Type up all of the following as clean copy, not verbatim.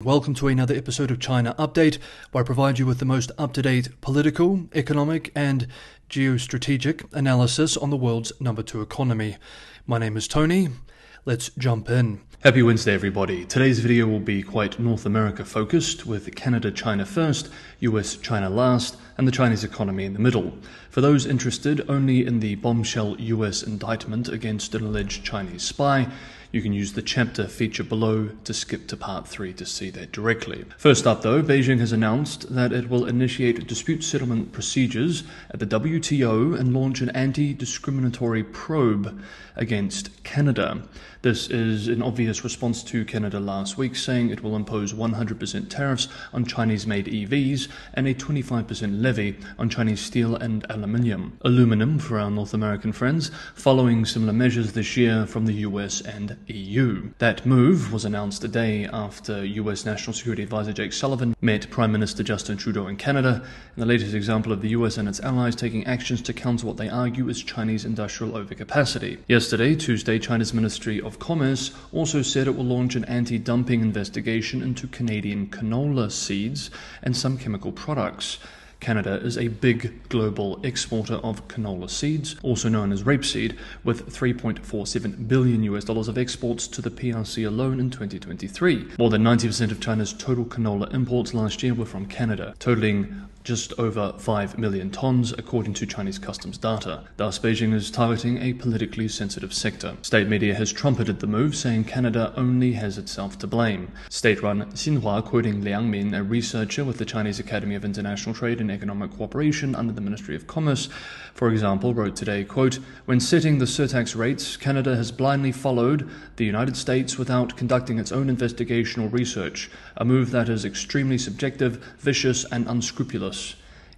Welcome to another episode of China Update, where I provide you with the most up-to-date political, economic, and geostrategic analysis on the world's number 2 economy. My name is Tony. Let's jump in. Happy Wednesday, everybody. Today's video will be quite North America focused, with Canada, China first, US, China last, and the Chinese economy in the middle. For those interested only in the bombshell US indictment against an alleged Chinese spy, you can use the chapter featured below to skip to part 3 to see that directly. First up though, Beijing has announced that it will initiate dispute settlement procedures at the WTO and launch an anti-discriminatory probe against Canada. This is an obvious response to Canada last week saying it will impose 100% tariffs on Chinese-made EVs and a 25% levy on Chinese steel and aluminum for our North American friends, following similar measures this year from the US and EU. That move was announced a day after US National Security Advisor Jake Sullivan met Prime Minister Justin Trudeau in Canada, in the latest example of the US and its allies taking actions to counter what they argue is Chinese industrial overcapacity. Yesterday, Tuesday, China's Ministry of Commerce also said it will launch an anti-dumping investigation into Canadian canola seeds and some chemical products. Canada is a big global exporter of canola seeds, also known as rapeseed, with $3.47 billion of exports to the PRC alone in 2023. More than 90% of China's total canola imports last year were from Canada, totaling just over 5 million tons, according to Chinese customs data. Thus, Beijing is targeting a politically sensitive sector. State media has trumpeted the move, saying Canada only has itself to blame. State-run Xinhua, quoting Liang Min, a researcher with the Chinese Academy of International Trade and Economic Cooperation under the Ministry of Commerce, for example, wrote today, quote, "When setting the surtax rates, Canada has blindly followed the United States without conducting its own investigation or research, a move that is extremely subjective, vicious, and unscrupulous."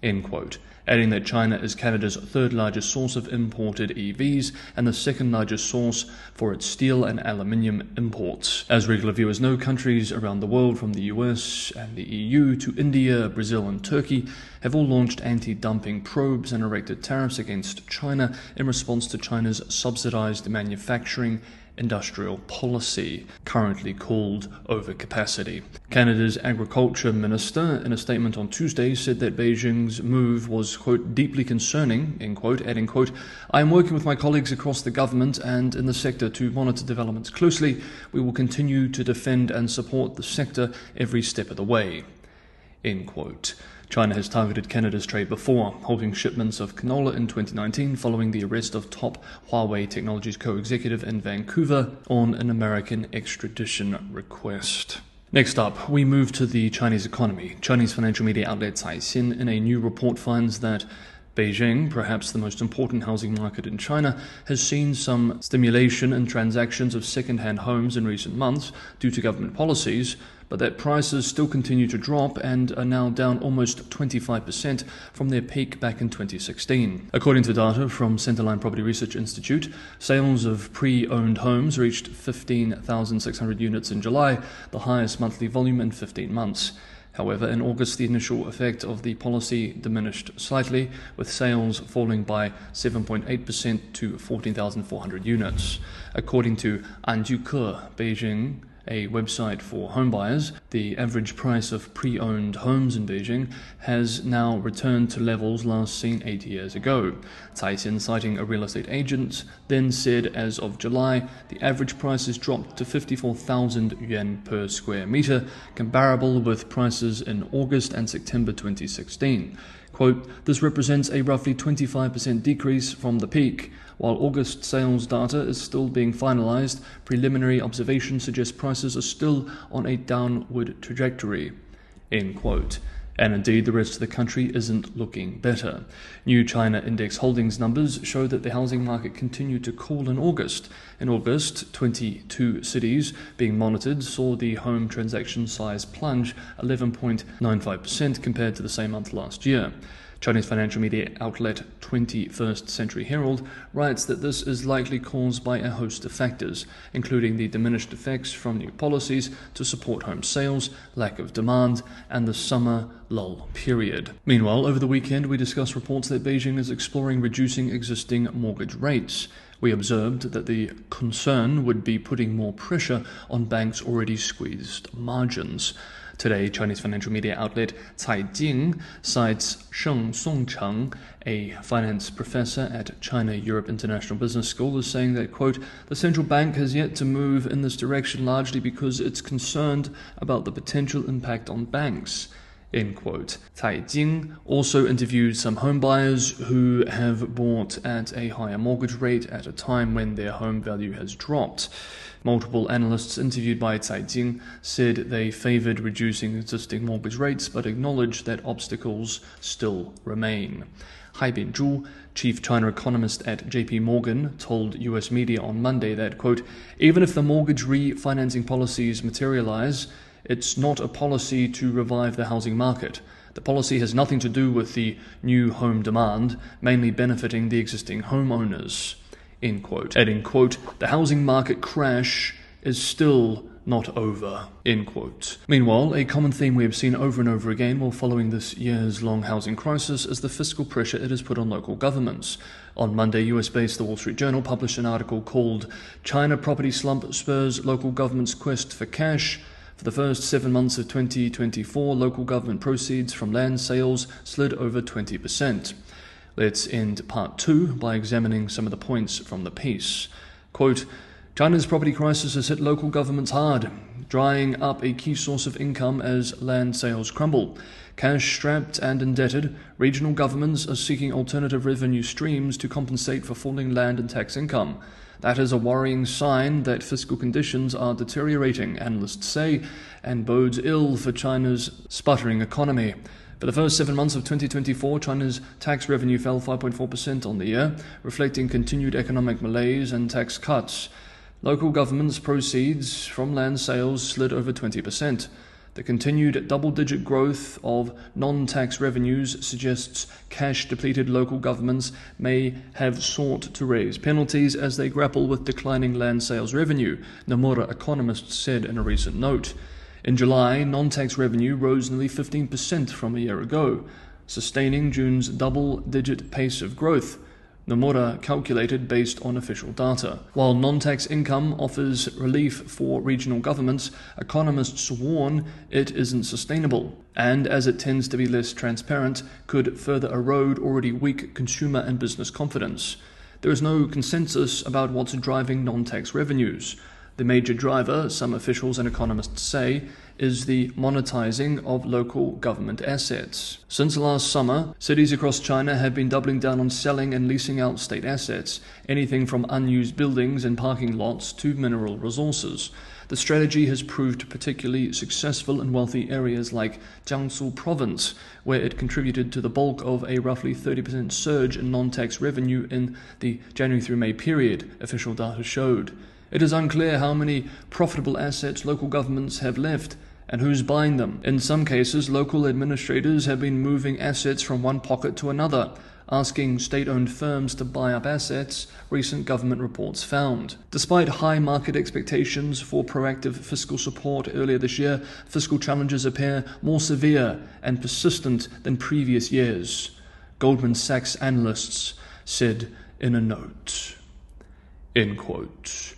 End quote. Adding that China is Canada's third largest source of imported EVs and the second largest source for its steel and aluminium imports. As regular viewers know, countries around the world, from the US and the EU to India, Brazil and Turkey, have all launched anti-dumping probes and erected tariffs against China in response to China's subsidized manufacturing industrial policy, currently called overcapacity. Canada's agriculture minister, in a statement on Tuesday, said that Beijing's move was, quote, "deeply concerning," end quote, adding, quote, "I am working with my colleagues across the government and in the sector to monitor developments closely. We will continue to defend and support the sector every step of the way," end quote. China has targeted Canada's trade before, halting shipments of canola in 2019 following the arrest of top Huawei Technologies co-executive in Vancouver on an American extradition request. Next up, we move to the Chinese economy. Chinese financial media outlet Caixin, in a new report, finds that Beijing, perhaps the most important housing market in China, has seen some stimulation in transactions of second-hand homes in recent months due to government policies, but that prices still continue to drop and are now down almost 25% from their peak back in 2016. According to data from Centerline Property Research Institute, sales of pre-owned homes reached 15,600 units in July, the highest monthly volume in 15 months. However, in August, the initial effect of the policy diminished slightly, with sales falling by 7.8% to 14,400 units. According to Anjuke Beijing, a website for homebuyers, the average price of pre-owned homes in Beijing has now returned to levels last seen 8 years ago. Caixin, citing a real estate agent, then said as of July, the average price has dropped to 54,000 yuan per square meter, comparable with prices in August and September 2016. Quote, "This represents a roughly 25% decrease from the peak. While August sales data is still being finalized, preliminary observations suggest prices are still on a downward trajectory." End quote. And indeed, the rest of the country isn't looking better. New China Index Holdings numbers show that the housing market continued to cool in August. In August, 22 cities being monitored saw the home transaction size plunge 11.95% compared to the same month last year. Chinese financial media outlet 21st Century Herald writes that this is likely caused by a host of factors, including the diminished effects from new policies to support home sales, lack of demand, and the summer lull period. Meanwhile, over the weekend we discussed reports that Beijing is exploring reducing existing mortgage rates. We observed that the concern would be putting more pressure on banks' already squeezed margins. Today, Chinese financial media outlet Caijing cites Sheng Songcheng, a finance professor at China Europe International Business School, as saying that, quote, the central bank has yet to move in this direction largely because it's concerned about the potential impact on banks. End quote. Caijing also interviewed some homebuyers who have bought at a higher mortgage rate at a time when their home value has dropped. Multiple analysts interviewed by Caijing said they favored reducing existing mortgage rates but acknowledged that obstacles still remain. Hai Binzhu, chief China economist at JP Morgan, told US media on Monday that, quote, even if the mortgage refinancing policies materialize, it's not a policy to revive the housing market. The policy has nothing to do with the new home demand, mainly benefiting the existing homeowners. End quote. Adding, quote, the housing market crash is still not over. End quote. Meanwhile, a common theme we have seen over and over again while following this years-long housing crisis is the fiscal pressure it has put on local governments. On Monday, US-based The Wall Street Journal published an article called China Property Slump Spurs Local Government's Quest for Cash. For the first 7 months of 2024, local government proceeds from land sales slid over 20%. Let's end part 2 by examining some of the points from the piece. Quote, China's property crisis has hit local governments hard, drying up a key source of income as land sales crumble. Cash-strapped and indebted, regional governments are seeking alternative revenue streams to compensate for falling land and tax income. That is a worrying sign that fiscal conditions are deteriorating, analysts say, and bodes ill for China's sputtering economy. For the first 7 months of 2024, China's tax revenue fell 5.4% on the year, reflecting continued economic malaise and tax cuts. Local governments' proceeds from land sales slid over 20%. The continued double-digit growth of non-tax revenues suggests cash-depleted local governments may have sought to raise penalties as they grapple with declining land sales revenue, Nomura economists said in a recent note. In July, non-tax revenue rose nearly 15% from a year ago, sustaining June's double-digit pace of growth, Nomura calculated based on official data. While non-tax income offers relief for regional governments, economists warn it isn't sustainable, and as it tends to be less transparent, could further erode already weak consumer and business confidence. There is no consensus about what's driving non-tax revenues. The major driver, some officials and economists say, is the monetizing of local government assets. Since last summer, cities across China have been doubling down on selling and leasing out state assets, anything from unused buildings and parking lots to mineral resources. The strategy has proved particularly successful in wealthy areas like Jiangsu province, where it contributed to the bulk of a roughly 30% surge in non-tax revenue in the January through May period, official data showed. It is unclear how many profitable assets local governments have left and who's buying them. In some cases, local administrators have been moving assets from one pocket to another, asking state-owned firms to buy up assets, recent government reports found. Despite high market expectations for proactive fiscal support earlier this year, fiscal challenges appear more severe and persistent than previous years, Goldman Sachs analysts said in a note. End quote.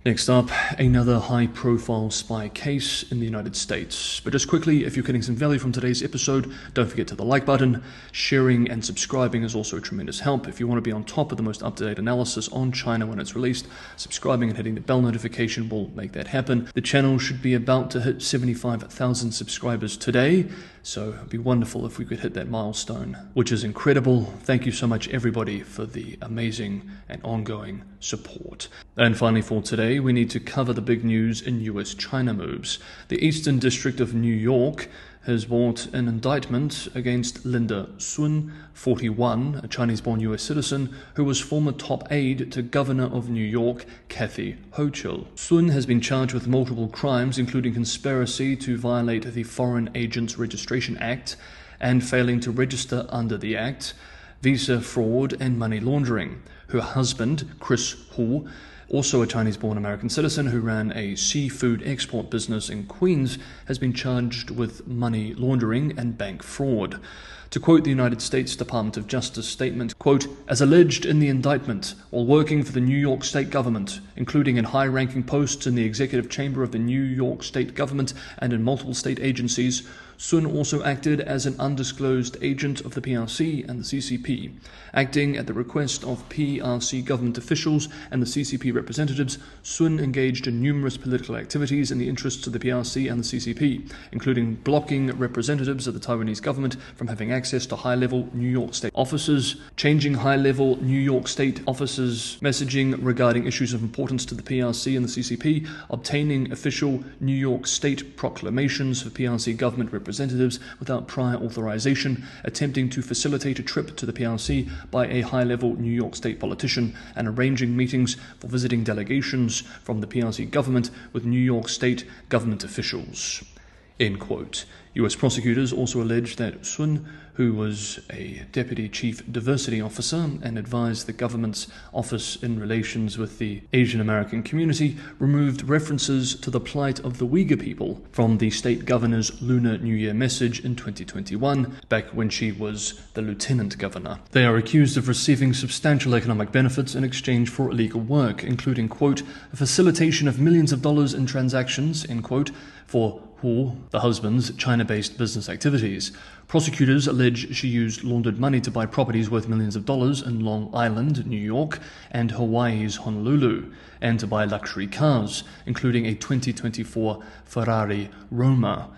Next up, another high-profile spy case in the United States. But just quickly, if you're getting some value from today's episode, don't forget to hit the like button. Sharing and subscribing is also a tremendous help. If you want to be on top of the most up-to-date analysis on China when it's released, subscribing and hitting the bell notification will make that happen. The channel should be about to hit 75,000 subscribers today, so it'd be wonderful if we could hit that milestone, which is incredible. Thank you so much, everybody, for the amazing and ongoing support. And finally for today, we need to cover the big news in US-China moves. The Eastern District of New York has brought an indictment against Linda Sun, 41, a Chinese-born US citizen who was former top aide to Governor of New York, Kathy Hochul. Sun has been charged with multiple crimes, including conspiracy to violate the Foreign Agents Registration Act and failing to register under the Act, visa fraud, and money laundering. Her husband, Chris Hu, also a Chinese-born American citizen who ran a seafood export business in Queens, has been charged with money laundering and bank fraud. To quote the United States Department of Justice statement, quote, "As alleged in the indictment, while working for the New York State government, including in high-ranking posts in the executive chamber of the New York State government and in multiple state agencies, Sun also acted as an undisclosed agent of the PRC and the CCP. Acting at the request of PRC government officials and the CCP representatives, Sun engaged in numerous political activities in the interests of the PRC and the CCP, including blocking representatives of the Taiwanese government from having access to high-level New York State offices, changing high-level New York State offices' messaging regarding issues of importance to the PRC and the CCP, obtaining official New York State proclamations for PRC government representatives without prior authorization, attempting to facilitate a trip to the PRC by a high-level New York State politician, and arranging meetings for visiting delegations from the PRC government with New York State government officials." End quote. U.S. prosecutors also alleged that Sun, who was a Deputy Chief Diversity Officer and advised the government's Office in Relations with the Asian American Community, removed references to the plight of the Uyghur people from the state governor's Lunar New Year message in 2021, back when she was the lieutenant governor. They are accused of receiving substantial economic benefits in exchange for illegal work, including, quote, "a facilitation of millions of dollars in transactions," end quote, for Hu, the husband's China-based business activities. Prosecutors allege she used laundered money to buy properties worth millions of dollars in Long Island, New York, and Hawaii's Honolulu, and to buy luxury cars, including a 2024 Ferrari Roma.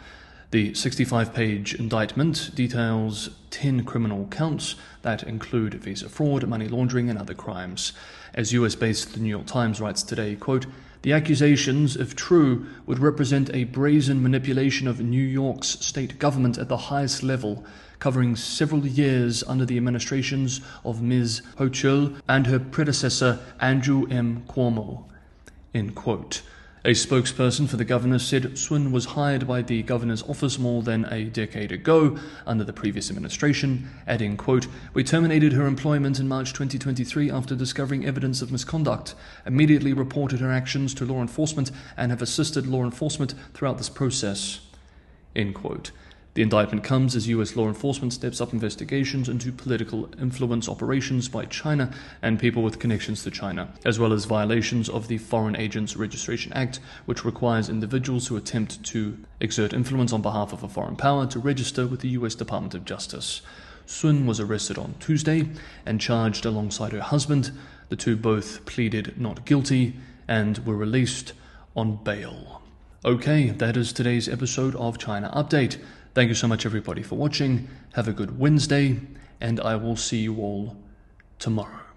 The 65-page indictment details 10 criminal counts that include visa fraud, money laundering, and other crimes. As US-based The New York Times writes today, quote, "The accusations, if true, would represent a brazen manipulation of New York's state government at the highest level, covering several years under the administrations of Ms. Hochul and her predecessor Andrew M. Cuomo." End quote. A spokesperson for the governor said Sun was hired by the governor's office more than a decade ago under the previous administration, adding, quote, "We terminated her employment in March 2023 after discovering evidence of misconduct, immediately reported her actions to law enforcement, and have assisted law enforcement throughout this process." End quote. The indictment comes as U.S. law enforcement steps up investigations into political influence operations by China and people with connections to China, as well as violations of the Foreign Agents Registration Act, which requires individuals who attempt to exert influence on behalf of a foreign power to register with the U.S. Department of Justice. Sun was arrested on Tuesday and charged alongside her husband. The two both pleaded not guilty and were released on bail. Okay, that is today's episode of China Update. Thank you so much, everybody, for watching. Have a good Wednesday, and I will see you all tomorrow.